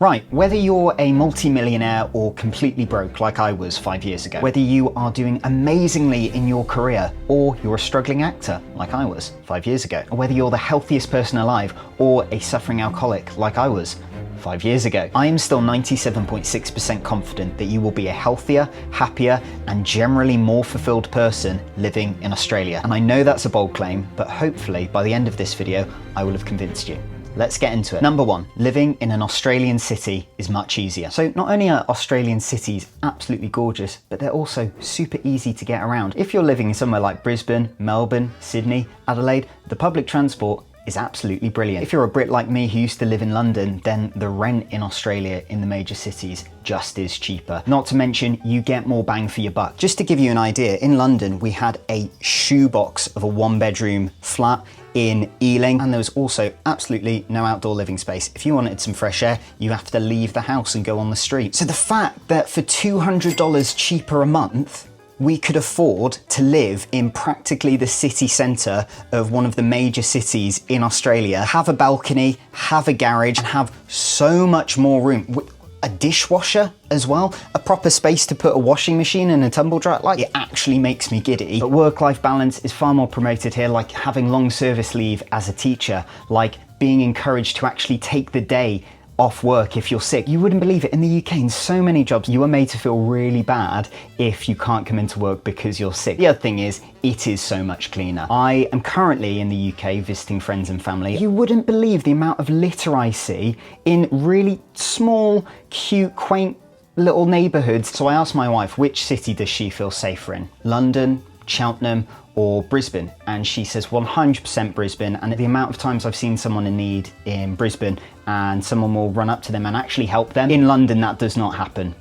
Right, whether you're a multi-millionaire or completely broke like I was 5 years ago, whether you are doing amazingly in your career or you're a struggling actor like I was 5 years ago, or whether you're the healthiest person alive or a suffering alcoholic like I was 5 years ago, I am still 97.6% confident that you will be a healthier, happier, and generally more fulfilled person living in Australia. And I know that's a bold claim, but hopefully by the end of this video, I will have convinced you. Let's get into it. Number one, living in an Australian city is much easier. So not only are Australian cities absolutely gorgeous, but they're also super easy to get around. If you're living somewhere like Brisbane, Melbourne, Sydney, Adelaide, the public transport is absolutely brilliant. If you're a Brit like me who used to live in London, then the rent in Australia in the major cities just is cheaper. Not to mention, you get more bang for your buck. Just to give you an idea, in London, we had a shoebox of a one-bedroom flat in Ealing, and there was also absolutely no outdoor living space. If you wanted some fresh air, you have to leave the house and go on the street. So the fact that for $200 cheaper a month, we could afford to live in practically the city centre of one of the major cities in Australia, have a balcony, have a garage, and have so much more room. A dishwasher as well, a proper space to put a washing machine and a tumble dryer, like, it actually makes me giddy. But work-life balance is far more promoted here, like having long service leave as a teacher, like being encouraged to actually take the day off work if you're sick. You wouldn't believe it, in the UK, in so many jobs, you are made to feel really bad if you can't come into work because you're sick. The other thing is, it is so much cleaner. I am currently in the UK visiting friends and family. You wouldn't believe the amount of litter I see in really small, cute, quaint little neighbourhoods. So I asked my wife, which city does she feel safer in? London, Cheltenham, or Brisbane? And she says 100% Brisbane. And the amount of times I've seen someone in need in Brisbane and someone will run up to them and actually help them. In London, that does not happen.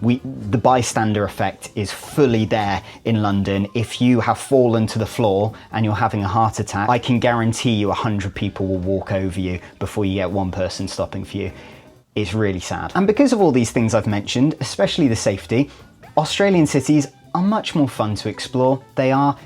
The bystander effect is fully there in London. If you have fallen to the floor and you're having a heart attack, I can guarantee you 100 people will walk over you before you get one person stopping for you. It's really sad. And because of all these things I've mentioned, especially the safety, Australian cities are much more fun to explore.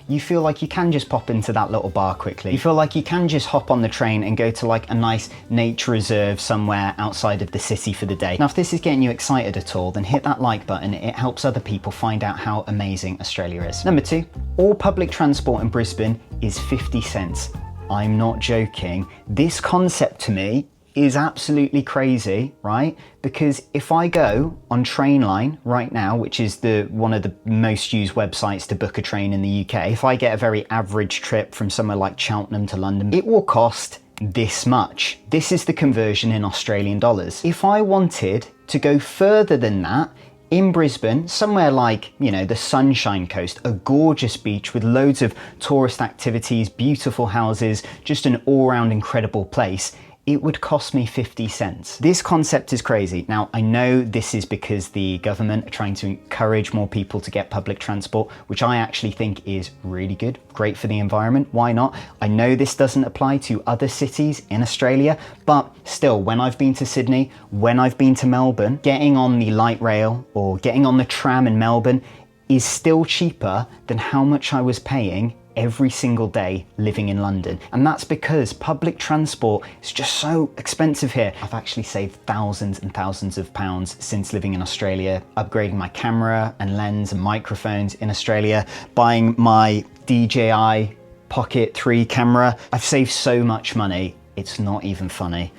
You feel like you can just pop into that little bar quickly. You feel like you can just hop on the train and go to like a nice nature reserve somewhere outside of the city for the day. Now, if this is getting you excited at all, then hit that like button. It helps other people find out how amazing Australia is. Number two, all public transport in Brisbane is 50 cents. I'm not joking. This concept to me is absolutely crazy, right? Because if I go on Trainline right now, which is one of the most used websites to book a train in the UK, if I get a very average trip from somewhere like Cheltenham to London, it will cost this much. This is the conversion in Australian dollars. If I wanted to go further than that, in Brisbane, somewhere like, you know, the Sunshine Coast, a gorgeous beach with loads of tourist activities, beautiful houses, just an all-round incredible place, it would cost me 50 cents. This concept is crazy. Now, I know this is because the government are trying to encourage more people to get public transport, which I actually think is really good, great for the environment. Why not? I know this doesn't apply to other cities in Australia, but still, when I've been to Sydney, when I've been to Melbourne, getting on the light rail or getting on the tram in Melbourne is still cheaper than how much I was paying every single day living in London. And that's because public transport is just so expensive here. I've actually saved thousands and thousands of pounds since living in Australia, upgrading my camera and lens and microphones in Australia, buying my DJI Pocket 3 camera. I've saved so much money, it's not even funny.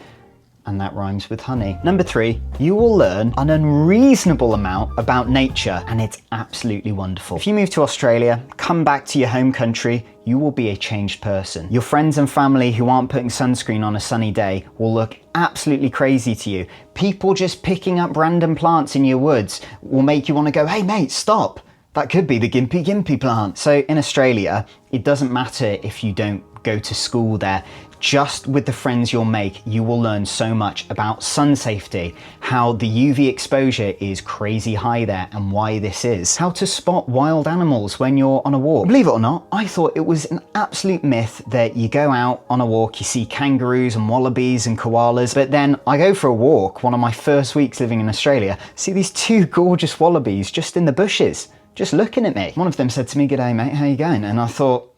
And that rhymes with honey. Number three, you will learn an unreasonable amount about nature, and it's absolutely wonderful. If you move to Australia, come back to your home country, you will be a changed person. Your friends and family who aren't putting sunscreen on a sunny day will look absolutely crazy to you. People just picking up random plants in your woods will make you want to go, hey mate, stop. That could be the Gimpy plant. So in Australia, it doesn't matter if you don't go to school there. Just with the friends you'll make, you will learn so much about sun safety, how the UV exposure is crazy high there and why this is, how to spot wild animals when you're on a walk. Believe it or not, I thought it was an absolute myth that you go out on a walk, you see kangaroos and wallabies and koalas, but then I go for a walk, one of my first weeks living in Australia, see these two gorgeous wallabies just in the bushes, just looking at me. One of them said to me, "G'day mate, how you going?" And I thought,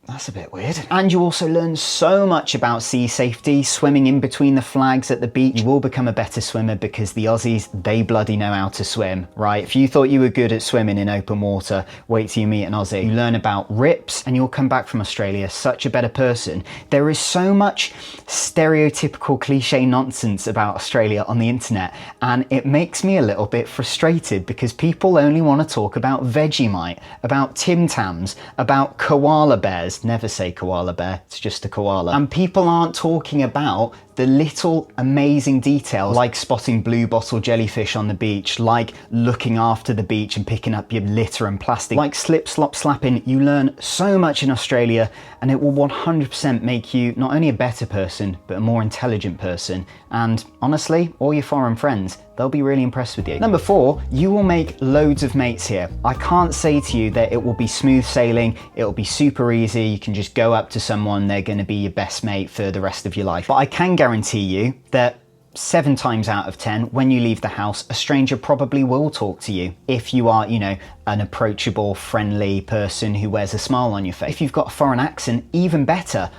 That's a bit weird. And you also learn so much about sea safety, swimming in between the flags at the beach. You will become a better swimmer because the Aussies, they bloody know how to swim, right? If you thought you were good at swimming in open water, wait till you meet an Aussie. You learn about rips and you'll come back from Australia such a better person. There is so much stereotypical cliche nonsense about Australia on the internet, and it makes me a little bit frustrated because people only want to talk about Vegemite, about Tim Tams, about koala bears. Never say koala bear, it's just a koala. And people aren't talking about the little amazing details like spotting blue bottle jellyfish on the beach, like looking after the beach and picking up your litter and plastic, like slip slop slapping. You learn so much in Australia, and it will 100% make you not only a better person, but a more intelligent person. And honestly, all your foreign friends, they'll be really impressed with you. Number 4, you will make loads of mates here. I can't say to you that it will be smooth sailing, it'll be super easy, you can just go up to someone, they're gonna be your best mate for the rest of your life. But I can guarantee you that 7 times out of 10, when you leave the house, a stranger probably will talk to you. If you are, an approachable, friendly person who wears a smile on your face. If you've got a foreign accent, even better.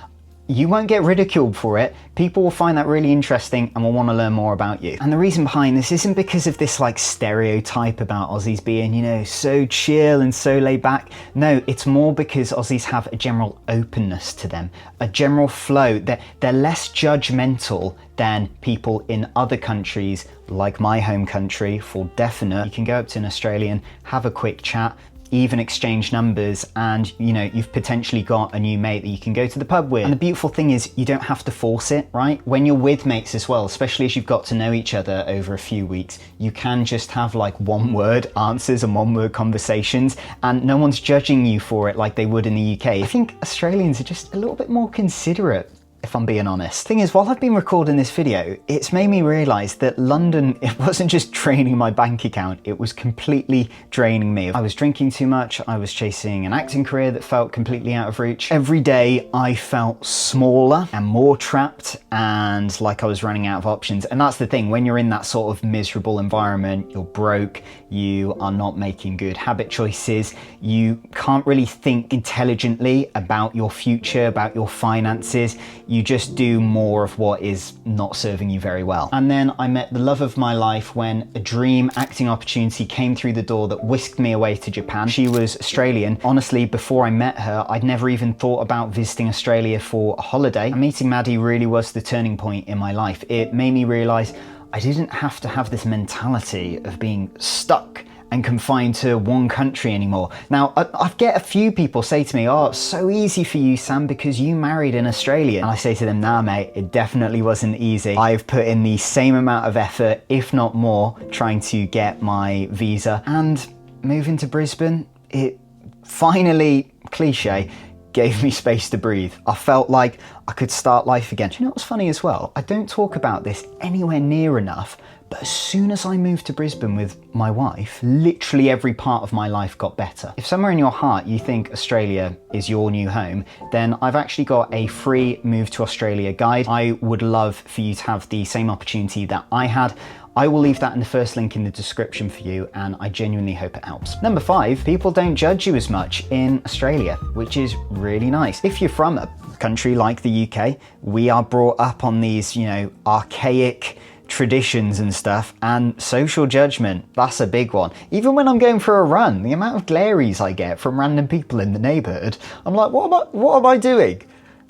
You won't get ridiculed for it. People will find that really interesting and will want to learn more about you. And the reason behind this isn't because of this stereotype about Aussies being, so chill and so laid back. No, it's more because Aussies have a general openness to them, a general flow. They're less judgmental than people in other countries, like my home country, for definite. You can go up to an Australian, have a quick chat, even exchange numbers, and you've potentially got a new mate that you can go to the pub with. And the beautiful thing is you don't have to force it, right? When you're with mates as well, especially as you've got to know each other over a few weeks, you can just have one-word answers and one-word conversations, and no one's judging you for it like they would in the UK. I think Australians are just a little bit more considerate, if I'm being honest. Thing is, while I've been recording this video, it's made me realise that London, it wasn't just draining my bank account, it was completely draining me. I was drinking too much, I was chasing an acting career that felt completely out of reach. Every day I felt smaller and more trapped and like I was running out of options. And that's the thing, when you're in that sort of miserable environment, you're broke, you are not making good habit choices, you can't really think intelligently about your future, about your finances. You just do more of what is not serving you very well. And then I met the love of my life when a dream acting opportunity came through the door that whisked me away to Japan. She was Australian. Honestly, before I met her, I'd never even thought about visiting Australia for a holiday. And meeting Maddie really was the turning point in my life. It made me realise I didn't have to have this mentality of being stuck and confined to one country anymore. Now, I get a few people say to me, oh, it's so easy for you, Sam, because you married an Australian. And I say to them, nah, mate, it definitely wasn't easy. I've put in the same amount of effort, if not more, trying to get my visa. And moving to Brisbane, it finally, cliche, gave me space to breathe. I felt like I could start life again. Do you know what's funny as well? I don't talk about this anywhere near enough, but as soon as I moved to Brisbane with my wife, literally every part of my life got better. If somewhere in your heart you think Australia is your new home, then I've actually got a free Move to Australia guide. I would love for you to have the same opportunity that I had. I will leave that in the first link in the description for you, and I genuinely hope it helps. Number 5, people don't judge you as much in Australia, which is really nice. If you're from a country like the UK, we are brought up on these, archaic traditions and stuff, and social judgment, that's a big one. Even when I'm going for a run, the amount of glaries I get from random people in the neighbourhood, I'm like, what am I doing?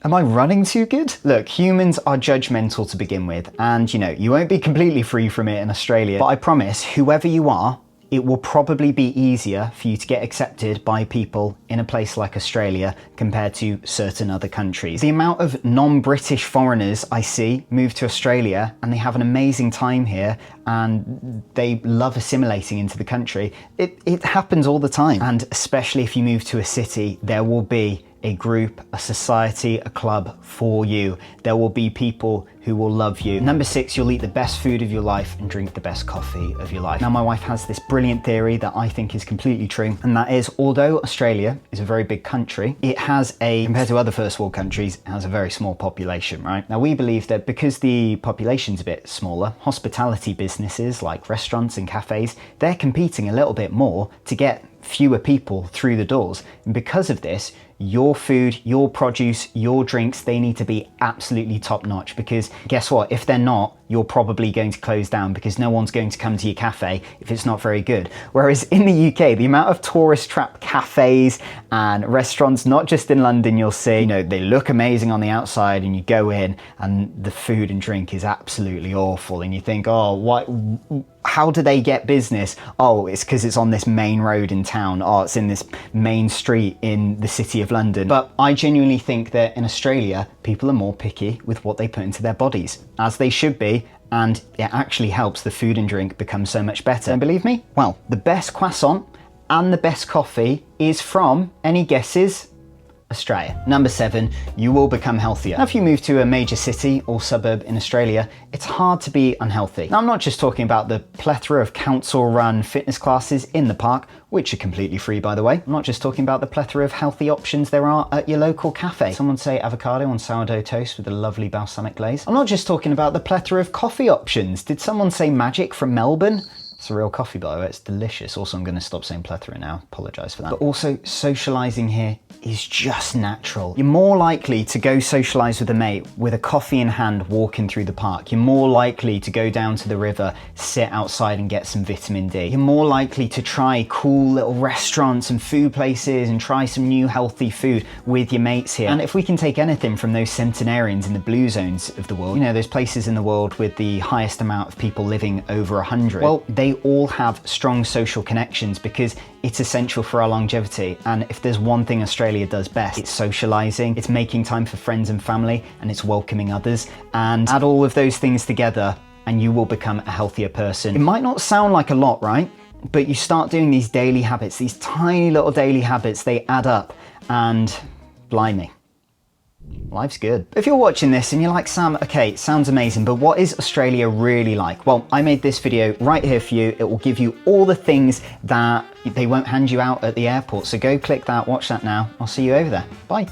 Am I running too good? Look, humans are judgmental to begin with, and you won't be completely free from it in Australia, but I promise, whoever you are, it will probably be easier for you to get accepted by people in a place like Australia compared to certain other countries. The amount of non-British foreigners I see move to Australia and they have an amazing time here and they love assimilating into the country, it happens all the time. And especially if you move to a city, there will be a group, a society, a club for you. There will be people who will love you. Number 6, you'll eat the best food of your life and drink the best coffee of your life. Now, my wife has this brilliant theory that I think is completely true, and that is, although Australia is a very big country, it has compared to other first world countries, it has a very small population, right? Now, we believe that because the population's a bit smaller, hospitality businesses like restaurants and cafes, they're competing a little bit more to get fewer people through the doors. And because of this, your food, your produce, your drinks, they need to be absolutely top notch, because guess what? If they're not, you're probably going to close down, because no one's going to come to your cafe if it's not very good. Whereas in the UK, the amount of tourist trap cafes and restaurants, not just in London, you'll see, they look amazing on the outside, and you go in and the food and drink is absolutely awful. And you think, oh, what? How do they get business? Oh, it's because it's on this main road in town. Oh, it's in this main street in the city of London. But I genuinely think that in Australia, people are more picky with what they put into their bodies, as they should be. And it actually helps the food and drink become so much better. Don't believe me? Well, the best croissant and the best coffee is from, any guesses? Australia. Number 7, you will become healthier. Now, if you move to a major city or suburb in Australia, it's hard to be unhealthy. Now, I'm not just talking about the plethora of council-run fitness classes in the park, which are completely free, by the way. I'm not just talking about the plethora of healthy options there are at your local cafe. Someone say avocado on sourdough toast with a lovely balsamic glaze. I'm not just talking about the plethora of coffee options. Did someone say Magic from Melbourne? It's a real coffee, by the way. It's delicious. Also, I'm going to stop saying plethora now. Apologise for that. But also, socialising here is just natural. You're more likely to go socialise with a mate with a coffee in hand walking through the park. You're more likely to go down to the river, sit outside and get some vitamin D. You're more likely to try cool little restaurants and food places and try some new healthy food with your mates here. And if we can take anything from those centenarians in the blue zones of the world, those places in the world with the highest amount of people living over 100, well, they all have strong social connections, because it's essential for our longevity. And if there's one thing Australia does best, it's socializing, it's making time for friends and family, and it's welcoming others. And add all of those things together and you will become a healthier person. It might not sound like a lot, right? But you start doing these daily habits, these tiny little daily habits, they add up, and blimey, life's good. If you're watching this and you're like, Sam, okay, sounds amazing, but what is Australia really like? Well, I made this video right here for you. It will give you all the things that they won't hand you out at the airport. So go click that, watch that now. I'll see you over there. Bye.